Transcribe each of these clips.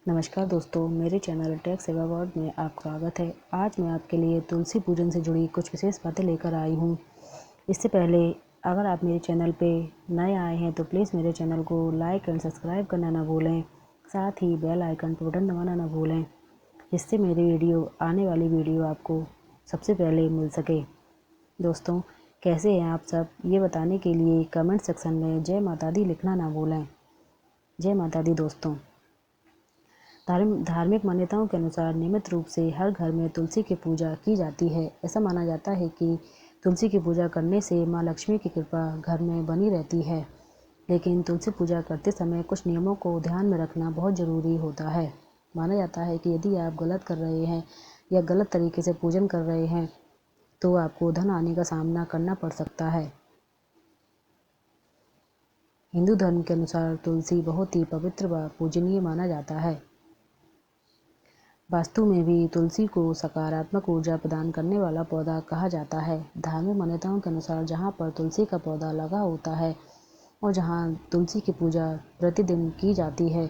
नमस्कार दोस्तों, मेरे चैनल टेक सेवा वर्ल्ड में आपका स्वागत है। आज मैं आपके लिए तुलसी पूजन से जुड़ी कुछ विशेष बातें लेकर आई हूँ। इससे पहले अगर आप मेरे चैनल पे नए आए हैं तो प्लीज़ मेरे चैनल को लाइक एंड सब्सक्राइब करना ना भूलें। साथ ही बेल आइकन पर बटन दबाना ना भूलें, जिससे मेरी आने वाली वीडियो आपको सबसे पहले मिल सके। दोस्तों, कैसे हैं आप सब, ये बताने के लिए कमेंट सेक्शन में जय माता दी लिखना ना भूलें। जय माता दी दोस्तों। धार्मिक मान्यताओं के अनुसार नियमित रूप से हर घर में तुलसी की पूजा की जाती है। ऐसा माना जाता है कि तुलसी की पूजा करने से माँ लक्ष्मी की कृपा घर में बनी रहती है। लेकिन तुलसी पूजा करते समय कुछ नियमों को ध्यान में रखना बहुत ज़रूरी होता है। माना जाता है कि यदि आप गलत कर रहे हैं या गलत तरीके से पूजन कर रहे हैं तो आपको धन हानि का सामना करना पड़ सकता है। हिंदू धर्म के अनुसार तुलसी बहुत ही पवित्र व पूजनीय माना जाता है। वास्तु में भी तुलसी को सकारात्मक ऊर्जा प्रदान करने वाला पौधा कहा जाता है। धार्मिक मान्यताओं के अनुसार जहाँ पर तुलसी का पौधा लगा होता है और जहाँ तुलसी की पूजा प्रतिदिन की जाती है,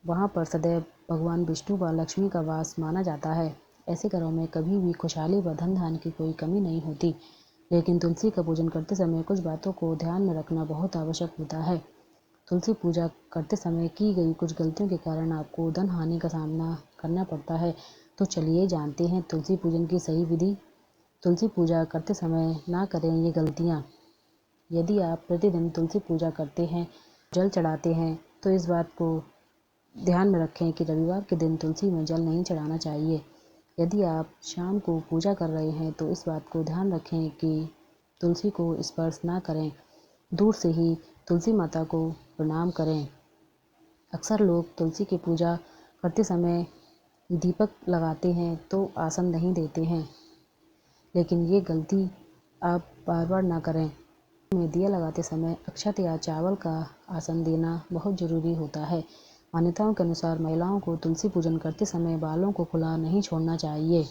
वहाँ पर सदैव भगवान विष्णु व लक्ष्मी का वास माना जाता है। ऐसे घरों में कभी भी खुशहाली व धन धान्य की कोई कमी नहीं होती। लेकिन तुलसी का पूजन करते समय कुछ बातों को ध्यान में रखना बहुत आवश्यक होता है। तुलसी पूजा करते समय की गई कुछ गलतियों के कारण आपको धन हानि का सामना करना पड़ता है। तो चलिए जानते हैं तुलसी पूजन की सही विधि। तुलसी पूजा करते समय ना करें ये गलतियाँ। यदि आप प्रतिदिन तुलसी पूजा करते हैं, जल चढ़ाते हैं, तो इस बात को ध्यान में रखें कि रविवार के दिन तुलसी में जल नहीं चढ़ाना चाहिए। यदि आप शाम को पूजा कर रहे हैं तो इस बात को ध्यान रखें कि तुलसी को स्पर्श ना करें, दूर से ही तुलसी माता को प्रणाम करें। अक्सर लोग तुलसी की पूजा करते समय दीपक लगाते हैं तो आसन नहीं देते हैं, लेकिन ये गलती आप बार बार ना करें। में दिया लगाते समय अक्षत या चावल का आसन देना बहुत ज़रूरी होता है। मान्यताओं के अनुसार महिलाओं को तुलसी पूजन करते समय बालों को खुला नहीं छोड़ना चाहिए।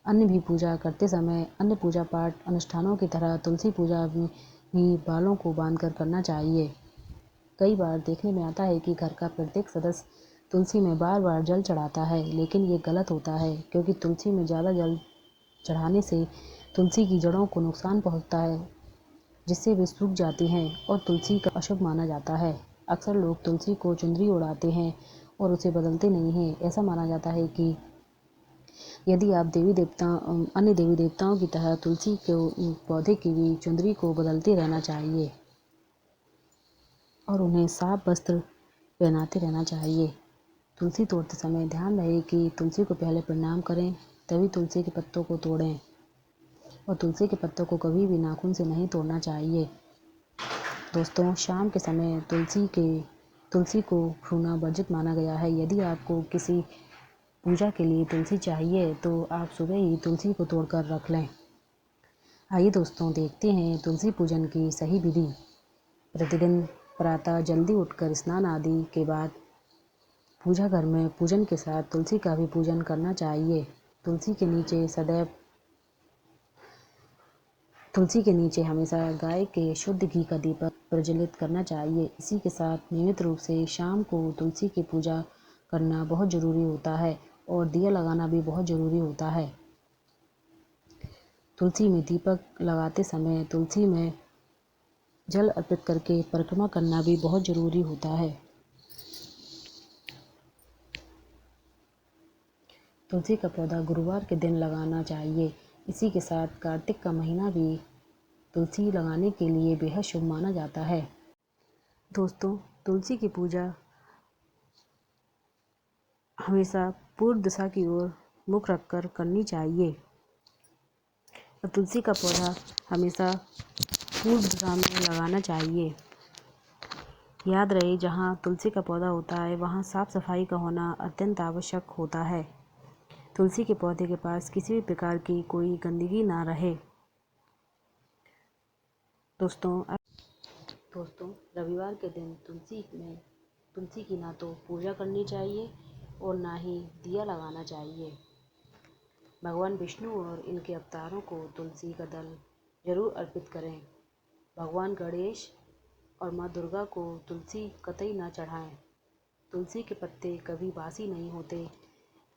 अन्य भी पूजा करते समय अन्य पूजा पाठ अनुष्ठानों की तरह तुलसी पूजा भी बालों को बांधकर करना चाहिए। कई बार देखने में आता है कि घर का प्रत्येक सदस्य तुलसी में बार बार जल चढ़ाता है, लेकिन ये गलत होता है, क्योंकि तुलसी में ज़्यादा जल चढ़ाने से तुलसी की जड़ों को नुकसान पहुंचता है, जिससे वे सूख जाती हैं और तुलसी का अशुभ माना जाता है। अक्सर लोग तुलसी को चुंदरी उड़ाते हैं और उसे बदलते नहीं हैं। ऐसा माना जाता है कि यदि आप अन्य देवी देवताओं की तरह तुलसी के पौधे की भी चुंदरी को बदलते रहना चाहिए और उन्हें साफ वस्त्र पहनाते रहना चाहिए। तुलसी तोड़ते समय ध्यान रहे कि तुलसी को पहले प्रणाम करें, तभी तुलसी के पत्तों को तोड़ें, और तुलसी के पत्तों को कभी भी नाखून से नहीं तोड़ना चाहिए। दोस्तों, शाम के समय तुलसी को छूना वर्जित माना गया है। यदि आपको किसी पूजा के लिए तुलसी चाहिए तो आप सुबह ही तुलसी को तोड़कर रख लें। आइए दोस्तों, देखते हैं तुलसी पूजन की सही विधि। प्रतिदिन प्रातः जल्दी उठकर स्नान आदि के बाद पूजा घर में पूजन के साथ तुलसी का भी पूजन करना चाहिए। तुलसी के नीचे हमेशा गाय के शुद्ध घी का दीपक प्रज्वलित करना चाहिए। इसी के साथ नियमित रूप से शाम को तुलसी की पूजा करना बहुत ज़रूरी होता है और दिया लगाना भी बहुत ज़रूरी होता है। तुलसी में दीपक लगाते समय तुलसी में जल अर्पित करके परिक्रमा करना भी बहुत ज़रूरी होता है। तुलसी का पौधा गुरुवार के दिन लगाना चाहिए। इसी के साथ कार्तिक का महीना भी तुलसी लगाने के लिए बेहद शुभ माना जाता है। दोस्तों, तुलसी की पूजा हमेशा पूर्व दिशा की ओर मुख रखकर करनी चाहिए और तुलसी का पौधा हमेशा पूर्व दिशा में लगाना चाहिए। याद रहे, जहाँ तुलसी का पौधा होता है वहाँ साफ सफाई का होना अत्यंत आवश्यक होता है। तुलसी के पौधे के पास किसी भी प्रकार की कोई गंदगी ना रहे। दोस्तों, रविवार के दिन तुलसी की ना तो पूजा करनी चाहिए और ना ही दिया लगाना चाहिए। भगवान विष्णु और इनके अवतारों को तुलसी का दल जरूर अर्पित करें। भगवान गणेश और माँ दुर्गा को तुलसी कतई ना चढ़ाएं। तुलसी के पत्ते कभी बासी नहीं होते।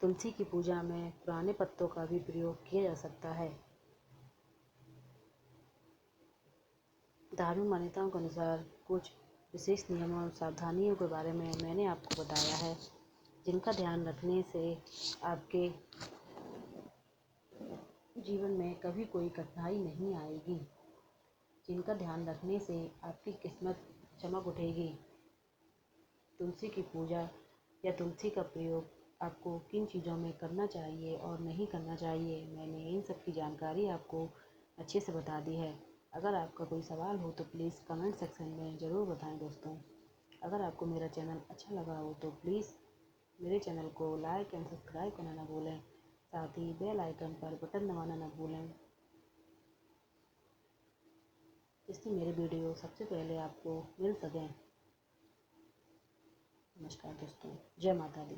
तुलसी की पूजा में पुराने पत्तों का भी प्रयोग किया जा सकता है। धार्मिक मान्यताओं के अनुसार कुछ विशेष नियमों और सावधानियों के बारे में मैंने आपको बताया है, जिनका ध्यान रखने से आपके जीवन में कभी कोई कठिनाई नहीं आएगी, जिनका ध्यान रखने से आपकी किस्मत चमक उठेगी। तुलसी की पूजा या तुलसी का प्रयोग आपको किन चीज़ों में करना चाहिए और नहीं करना चाहिए, मैंने इन सब की जानकारी आपको अच्छे से बता दी है। अगर आपका कोई सवाल हो तो प्लीज़ कमेंट सेक्शन में ज़रूर बताएं दोस्तों। अगर आपको मेरा चैनल अच्छा लगा हो तो प्लीज़ मेरे चैनल को लाइक एंड सब्सक्राइब करना ना भूलें। साथ ही बेल आइकन पर बटन दबाना ना भूलें, जिससे मेरे वीडियो सबसे पहले आपको मिल सकें। नमस्कार दोस्तों, जय माता दी।